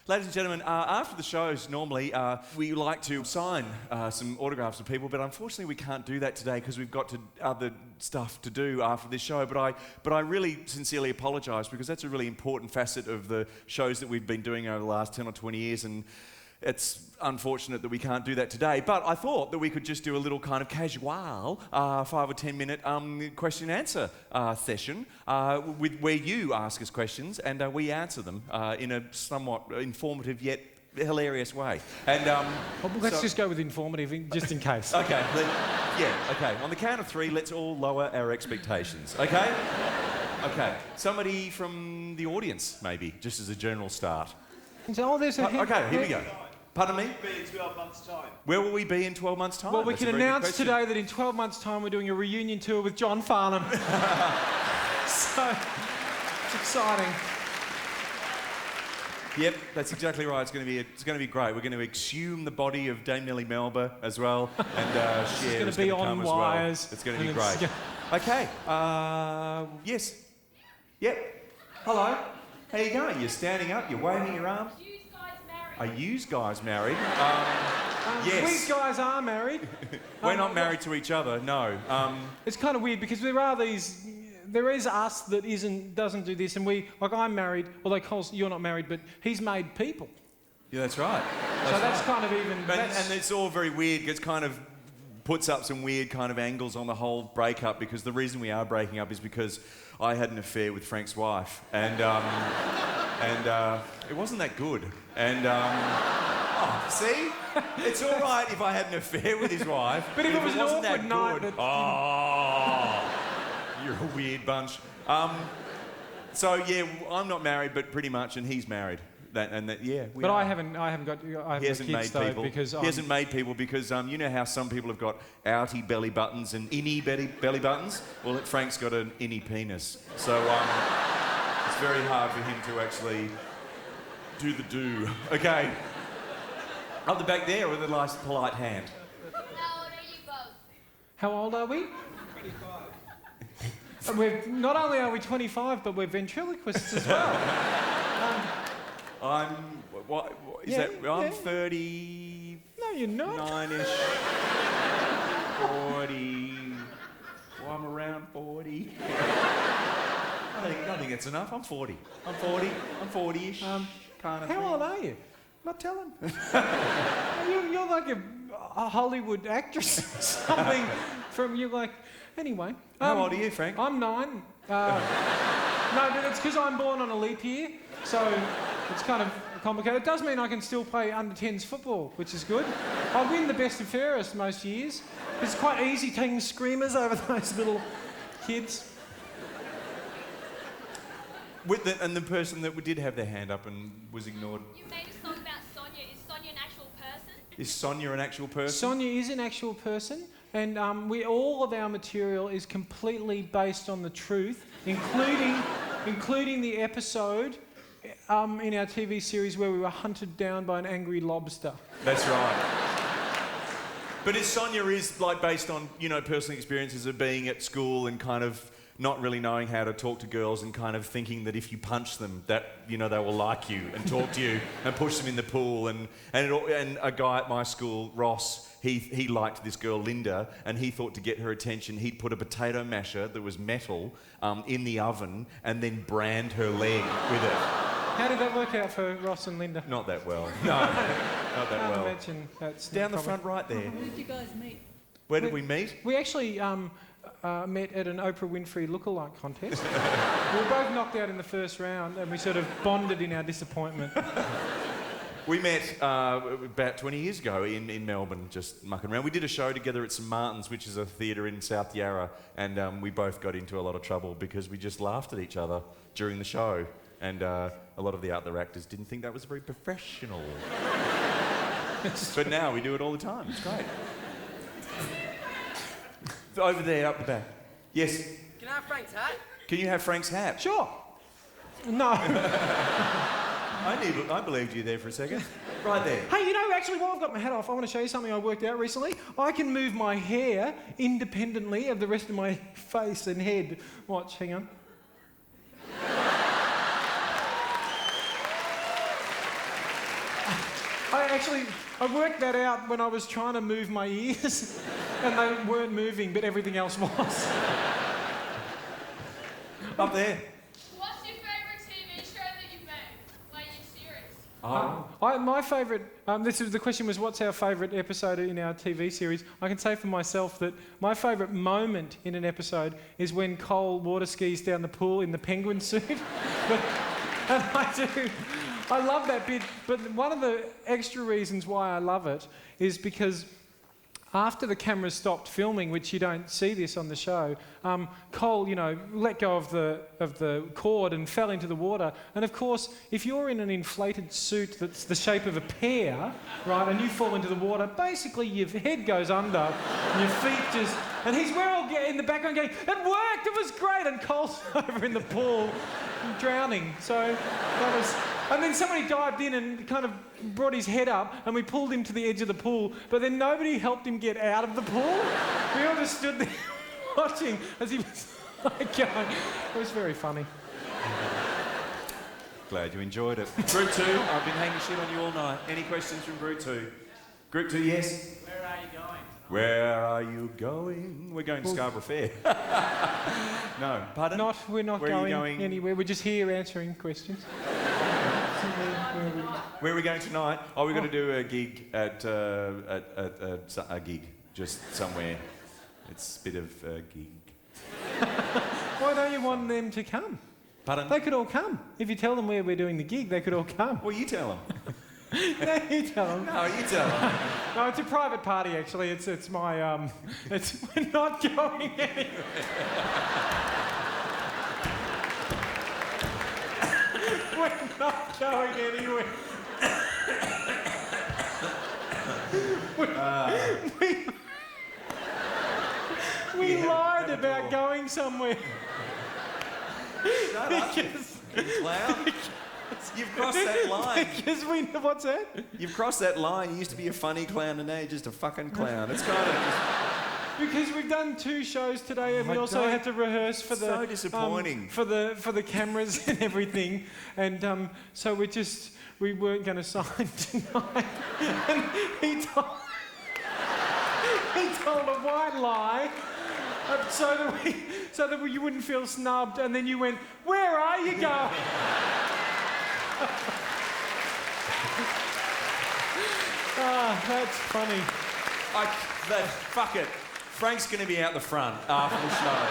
Ladies and gentlemen, after the shows, normally we like to sign some autographs for people, but unfortunately we can't do that today because we've got other stuff to do after this show. But I really sincerely apologise because that's a really important facet of the shows that we've been doing over the last 10 or 20 years, and it's unfortunate that we can't do that today. But I thought that we could just do a little kind of casual 5 or 10 minute question and answer session where you ask us questions and we answer them in a somewhat informative yet hilarious way. And let's just go with informative, just in case. Okay. Okay. On the count of 3, let's all lower our expectations. Okay. Okay. Somebody from the audience, maybe, just as a general start. Okay. Here we go. Pardon me? We'll be in 12 months' time. Where will we be in 12 months' time? Well, we can announce today that in 12 months' time we're doing a reunion tour with John Farnham. So, it's exciting. Yep, that's exactly right. It's going to be great. We're going to exhume the body of Dame Nellie Melba as well, and Cher is going to come as well. It's going to be great. Okay. Yes. Yep. Hello. How you going? You're standing up. You're waving your arms. Are you guys married? Yes. We guys are married. We're not married to each other, no. It's kind of weird because there is us that doesn't do this, and I'm married, although Cole's, you're not married, but he's made people. Yeah, that's right. That's kind of even... And it's all very weird. It's kind of puts up some weird kind of angles on the whole breakup, because the reason we are breaking up is because I had an affair with Frank's wife, and it wasn't that good. And see, it's all right if I had an affair with his wife, but if it was an awkward night. You're a weird bunch. So yeah, I'm not married, but pretty much, and he's married. I haven't got kids though, because he hasn't made people because you know how some people have got outie belly buttons and innie belly buttons. Well, Frank's got an innie penis, so it's very hard for him to actually do the do. Okay, up the back there with a nice polite hand. How old are you both? How old are we? 25. Not only are we 25, but we're ventriloquists as well. I'm 30. No, you're not. 9-ish. 40. Well, I'm around 40. I think that's enough. I'm 40. I'm 40-ish. Kind of. How old are you? Not telling. You're like a Hollywood actress or something. Anyway. How old are you, Frank? I'm 9. No, but it's because I'm born on a leap year, so it's kind of complicated. It does mean I can still play under-10s football, which is good. I win the best and fairest most years. It's quite easy taking screamers over those little kids. And the person that did have their hand up and was ignored. You made a song about Sonia. Is Sonia an actual person? Is Sonia an actual person? Sonia is an actual person, and all of our material is completely based on the truth, including the episode in our TV series where we were hunted down by an angry lobster. That's right. But Sonia is like based on personal experiences of being at school and kind of not really knowing how to talk to girls and kind of thinking that if you punch them, that they will like you and talk to you and push them in the pool. And a guy at my school, Ross, he liked this girl, Linda, and he thought to get her attention, he'd put a potato masher that was metal in the oven and then brand her leg with it. How did that work out for Ross and Linda? Not that well. No, not that well. I imagine that's down the front right there. Where did you guys meet? Where did we meet? We actually met at an Oprah Winfrey lookalike contest. We were both knocked out in the first round, and we sort of bonded in our disappointment. We met about 20 years ago in Melbourne, just mucking around. We did a show together at St Martin's, which is a theatre in South Yarra, and we both got into a lot of trouble because we just laughed at each other during the show, and a lot of the other actors didn't think that was very professional. But now we do it all the time. It's great. Over there, up the back. Yes? Can I have Frank's hat? Can you have Frank's hat? Sure. No. I believed you there for a second. Right there. Hey, actually, while I've got my hat off, I want to show you something I worked out recently. I can move my hair independently of the rest of my face and head. Watch, hang on. I worked that out when I was trying to move my ears, and they weren't moving, but everything else was. Up there. What's your favourite TV show that you've made? Like your series? My favourite. The question was, what's our favourite episode in our TV series? I can say for myself that my favourite moment in an episode is when Cole water skis down the pool in the penguin suit. And I love that bit. But one of the extra reasons why I love it is because after the cameras stopped filming, which you don't see this on the show, Cole, let go of the cord and fell into the water. And of course, if you're in an inflated suit that's the shape of a pear, right, and you fall into the water, basically your head goes under, and your feet just... And we're all in the background going, it worked, it was great, and Cole's over in the pool drowning. So that was... And then somebody dived in and kind of brought his head up, and we pulled him to the edge of the pool, but then nobody helped him get out of the pool. We all just stood there watching as he was like going. It was very funny. Glad you enjoyed it. Group 2, I've been hanging shit on you all night. Any questions from Group 2? Group 2, yes? Where are you going? Where are you going? We're going to Scarborough Fair. No, pardon? We're not Where are you going anywhere. We're just here answering questions. Where are we going tonight? Oh, we're going to do a gig at a gig, just somewhere. It's a bit of a gig. Why don't you want them to come? Pardon? They could all come. If you tell them where we're doing the gig, they could all come. Well, you tell them. No, you tell them. No, you tell them. No, it's a private party, actually. It's my, we're not going anywhere. We're not going anywhere. We lied about going somewhere. Shut up, you clown. You've crossed that line. What's that? You've crossed that line. You used to be a funny clown, and now you're just a fucking clown. It's kind of just... Because we've done 2 shows today, and we also had to rehearse for the so disappointing. For the cameras and everything, and so we weren't going to sign tonight. And he told a white lie, so that you wouldn't feel snubbed, and then you went, "Where are you going?" That's funny. Fuck it. Frank's going to be out the front after the show.